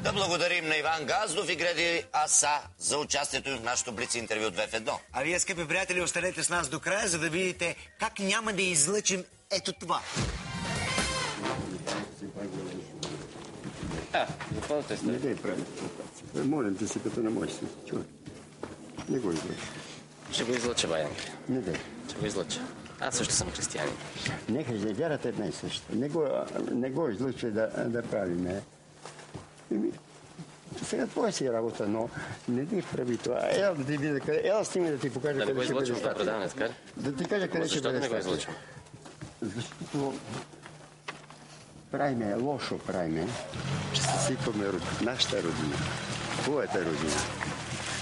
Да благодарим на Иван Газдов и Греди Аса за участието в нашото блиц интервю 2 в 1. А вие, скъпи приятели, останете с нас до края, за да видите как няма да излъчим ето това. Какво те става? Не дай прави. Молим те се като не можеш си. Чувай. Не го излъча. Ще го излъча, Баян. Не дай. Ще го излъча. Аз също съм християнин. Нека же вярата една и съща. Не го излъчва да правиме. Сега твоя си работа, но не ти прави това. Ела да ти видя къде. Ела с ними да ти покажа къде ще бъде. Да не го излъчвам това предаване, така ли? Да ти кажа къде ще бъде. Защо да не го излъчвам? Защото правиме, лошо правиме, че съсипваме нашата родина, твоята родина.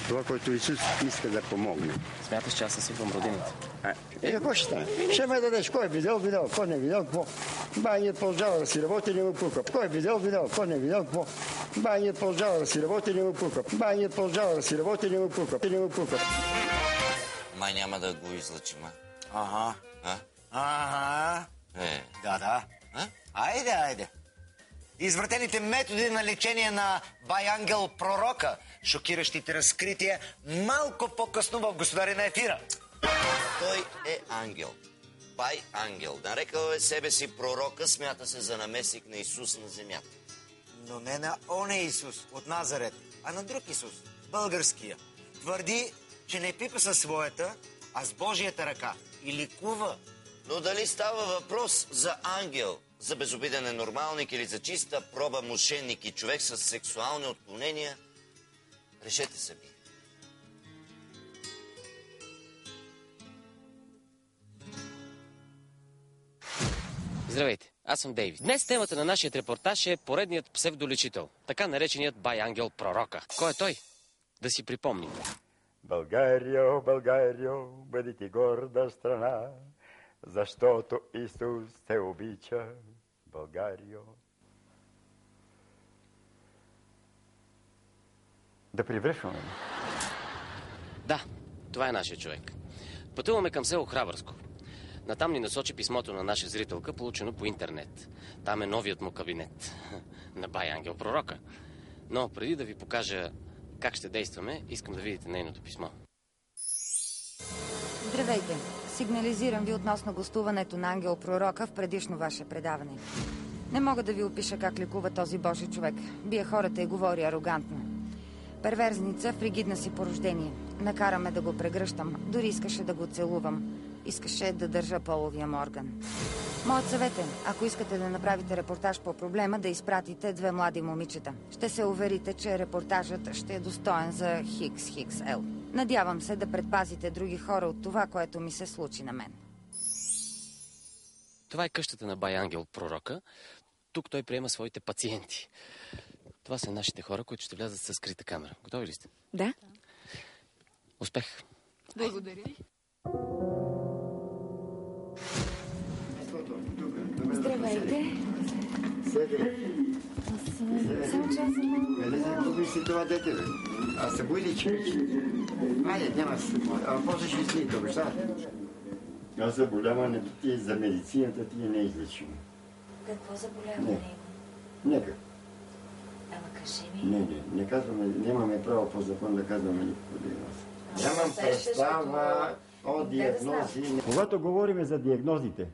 Това, което Исус иска да помогне. Смяташ, че аз съсипвам родината? Какво ще стане? Ще ме дадеш. Кой е видел, кой не е видел, какво? Баният продължава да си работи, не му пука. Кой е видел, кой не е видел, какво? Баният продължава да си работи, не му пука. Баният продължава да си работи, не му пука. Май няма да го излъчим, а? Ага. Ага. Да. Айде. Извратените методи на лечение на Бай Ангел Пророка, шокиращите разкрития, малко по-късно в Господари на ефира. Той е ангел. Бай Ангел. Нарекал е себе си пророка, смята се за наместник на Исус на земята. Но не на оне Исус от Назарет, а на друг Исус, българския. Твърди, че не пипа със своята, а с Божията ръка и ликува. Но дали става въпрос за ангел, за безобиден ненормалник или за чиста проба мошенник и човек с сексуални отклонения, решете сами. Здравейте, аз съм Дейвид. Днес темата на нашия репортаж е поредният псевдолечител, така нареченият Бай Ангел Пророка. Кой е той? Да си припомним. Българио, бъди ти горда страна, защото Исус те обича, Българио. Да привършваме. Да, това е нашия човек. Пътуваме към село Храбърско. Натам ни насочи писмото на наша зрителка, получено по интернет. Там е новият му кабинет на Бай Ангел Пророка. Но преди да ви покажа как ще действаме, искам да видите нейното писмо. Здравейте! Сигнализирам ви относно гостуването на Ангел Пророка в предишно ваше предаване. Не мога да ви опиша как лекува този Божи човек. Бие хората и говори арогантно. Перверзница, фригидна си по рождение. Накараме да го прегръщам. Дори искаше да го целувам. Искаше да държа половия му орган. Моят съвет е, ако искате да направите репортаж по проблема, да изпратите 2 млади момичета. Ще се уверите, че репортажът ще е достоен за XXL. Надявам се да предпазите други хора от това, което ми се случи на мен. Това е къщата на Бай Ангел Пророка. Тук той приема своите пациенти. Това са нашите хора, които ще влязат със скрита камера. Готови ли сте? Да. Успех! Благодаря. Здравейте. Само че аз съм... Къде се губиш си това дете, бе? Аз се бои ли, че? Айде, няма се бои. Ама после ще си тук, да? Аз заболяването ти за медицината ти е неизлечимо. Какво заболяване? Нека. Ама кажи ми. Не казваме, нямаме право по закон да казваме никакво диагноз. Нямам представа от диагнози. Когато говорим за диагнозите,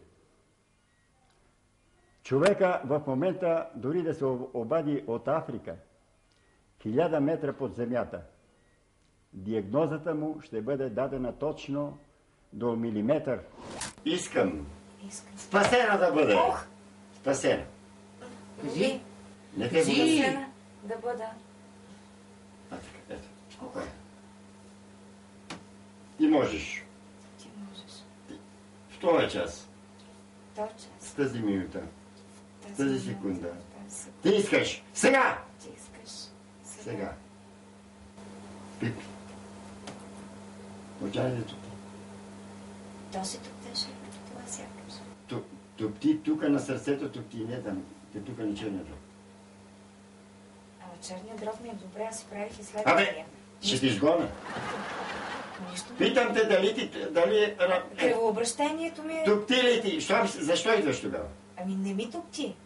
човека в момента дори да се обади от Африка, 1000 метра под земята, диагнозата му ще бъде дадена точно до милиметър. Искам. Спасена да бъде. Спасена. Кажи. Не те Спасена да бъда. Ето. Спокойно. Ти можеш. Ти можеш. В този час. Този час. С тази минута. С тази секунда. Тази Ти искаш. Сега! Ти искаш. Сега. Пипи. Очай ли тук? Този тук беше. Това сякаш. Тук ти, тук на сърцето, тук ти не там. Те тук не черния дроб. Ама черният дроб ми е добре, аз си правих изследвания. Абе, ще ти изгоня. Питам те дали... Кръвообращението ми е... Тук ти ли ти? Защо идваш тогава? Ами не ми тук ти.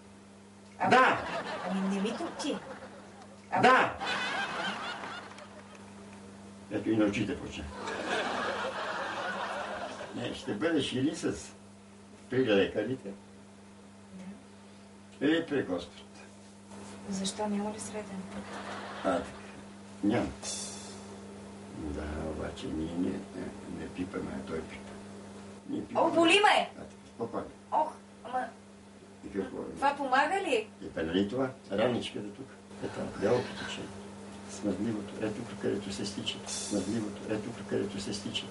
Да! Ами не ми тук ти. Да! Ето и на очите почна. Не, ще бъдеш или при лекарите, или при Господ. Защо? Няма ли среден път? Така. Няма. Да, обаче ние не пипаме, а той пипа. О, боли ме! Спокойно. Ох, ама... И какво? Това помага ли? И нали това? Раничката тук. Ето, бялото тече. Смъдливото. Ето тук, където се стичат. Смъдливото. Ето тук, където се стичат.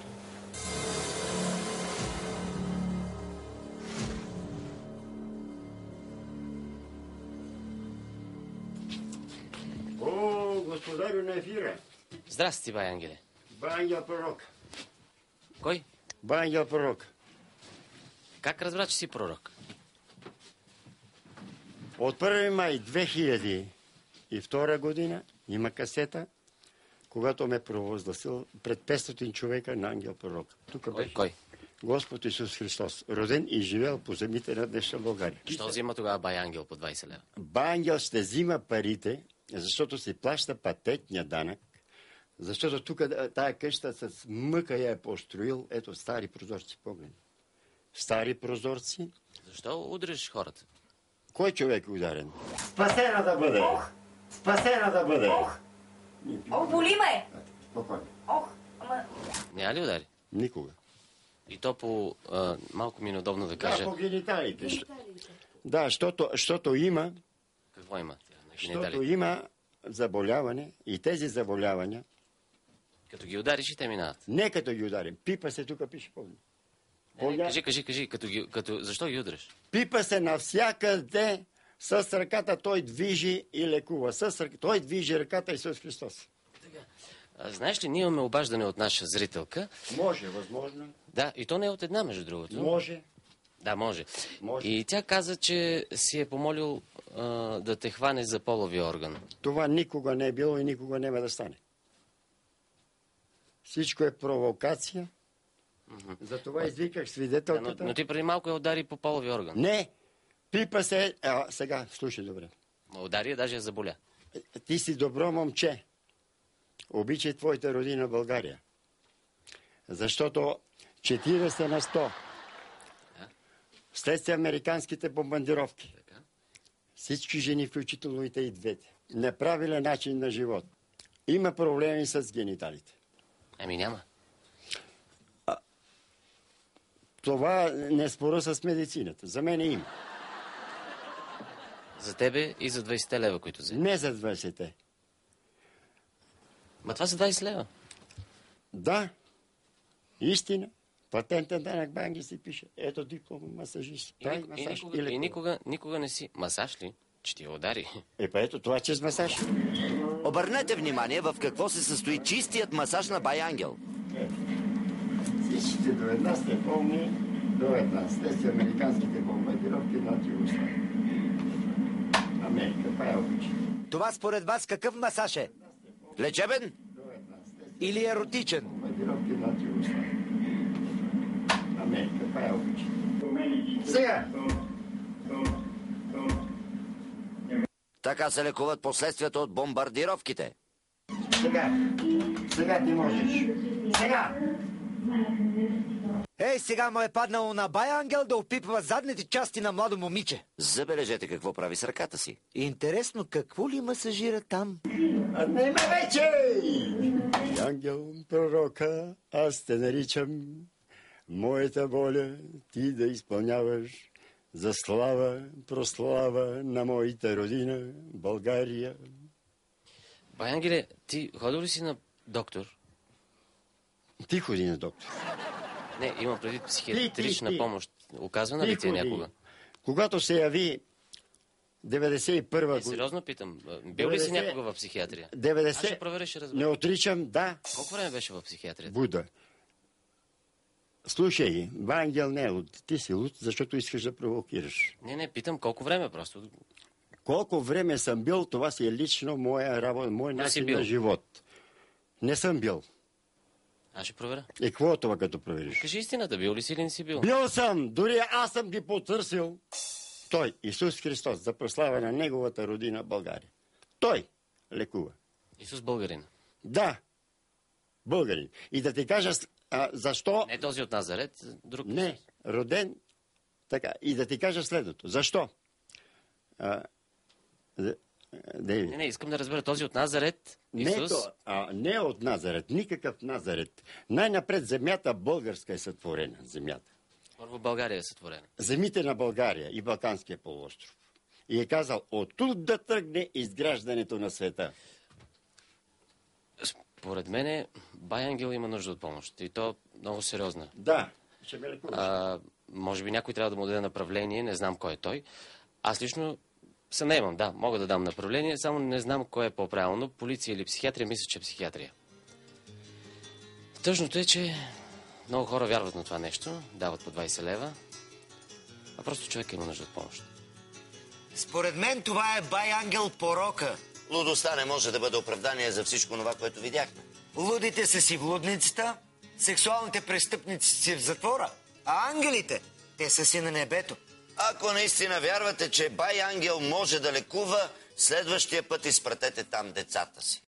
О, господарю на ефира. Здрасти, бай Ангеле. Бай Ангел пророк. Кой? Бай Ангел пророк. Как разбра, че си пророк? От 1 май 2002 година има касета, когато ме провъзгласил пред 500 човека на ангел пророк. Тук беше Кой? Господ Исус Христос, роден и живел по земите на днешна България. Що взима тогава бай Ангел по 20 лева? Бай Ангел ще взима парите, защото си плаща патентния данък, защото тук тая къща с мъка я е построил. Ето стари прозорци, погледни. Стари прозорци. Защо удриш хората? Кой човек е ударен? Спасена да бъде! Спасена да бъде! О, боли ме! Спокойно. Ох, ама... Няма ли удари? Никога. И то по... малко ми е неудобно да Да, кажа. по гениталите. Да, защото има, Какво има? защото има заболяване и тези заболявания, Като ги удариш и те минават. не като ги ударим. Пипа се, тук пише помни. Кажи, защо ги удриш? Пипа се навсякъде с ръката, той движи и лекува. Той движи ръката Исус Христос. Знаеш ли, ние имаме обаждане от наша зрителка. Може, възможно. Да, и то не е от една, между другото. Може. Да, може. Може. И тя каза, че си е помолил да те хване за полови орган. Това никога не е било и никога няма да стане. Всичко е провокация. Затова извиках свидетелката. Но ти преди малко я удари по полови орган. Не, пипа се... сега, слушай добре. Ма удари, даже я заболя. Ти си добро момче. Обичай твоята родина България. Защото 40 на 100 следствие американските бомбардировки. Така. Всички жени, включително и те и двете. Неправилен начин на живот. Има проблеми с гениталите. Ами няма. Това не спора с медицината. За мен има. За тебе и за 20 лева, които взе. Не за 20-те. Ма това са 20 лева. Да, истина. Патентен данък банки си пише. Ето диплома, масажист. И никога не си... Масаж ли? Че ти я удари. Ето това чрез масаж. Обърнете внимание в какво се състои чистият масаж на бай Ангел. Всичките до една сте помни, до една. Следствие американските бомбардировки над Югославия. Америка, това е обича. Това според вас какъв масаж е? Лечебен? Или еротичен? Бомбардировки над Югославия. Америка, това е обича. Сега! Така се лекуват последствията от бомбардировките. Сега ти можеш. Сега! Ей, сега му е паднало на бай Ангел да опипва задните части на младо момиче. Забележете какво прави с ръката си. Интересно, какво ли масажира там? Нема вече! Ангел пророка, аз те наричам, моята воля ти да изпълняваш за слава, прослава на моята родина, България. Бай Ангеле, ти ходил ли си на доктор? Ти ходи на доктор. Не, имам предвид психиатрична Ти. помощ. Оказвана ли ти е някога? Когато се яви 91 година... Сериозно питам. Бил ли си 90... някога в психиатрия? 90... Аз ще проверя, ще разбера. Не отричам, да. Колко време беше в психиатрията? Буда. Слушай, Ангел не е луд. Ти си луд, защото искаш да провокираш. Не, питам колко време просто. Колко време съм бил, това си е лично моя работа, мой начин на живот. Не съм бил. Аз ще проверя. И какво е това, като провериш? Кажи истината, бил ли си или не си бил? Бил съм, дори аз съм ги потърсил. Той, Исус Христос, за прослава на неговата родина България. Той, лекува. Исус българин. Да, българин. И да ти кажа защо... Не този от Назарет, друг. Не, роден така. И да ти кажа следното. Защо? Не, искам да разбера този от Назарет. Исус. Не от Назарет, никакъв Назарет. Най-напред земята българска е сътворена. Земята. Първо България е сътворена. Земите на България и Балканския полуостров. И е казал, оттук да тръгне изграждането на света. Според мене, бай Ангел има нужда от помощ. И то много сериозна. Да, ще ме лекуваш. Може би някой трябва да му даде направление, не знам кой е той. Аз лично се наемам, да, мога да дам направление, само не знам кой е по-правилно, полиция или психиатрия, мисля, че психиатрия. Тъжното е, че много хора вярват на това нещо, дават по 20 лева, а просто човек има нужда от помощ. Според мен това е бай Ангел порока. Лудостта не може да бъде оправдание за всичко това, което видяхме. Лудите са си в лудницата, сексуалните престъпници си в затвора, а ангелите, те са си на небето. Ако наистина вярвате, че бай Ангел може да лекува, следващия път изпратете там децата си.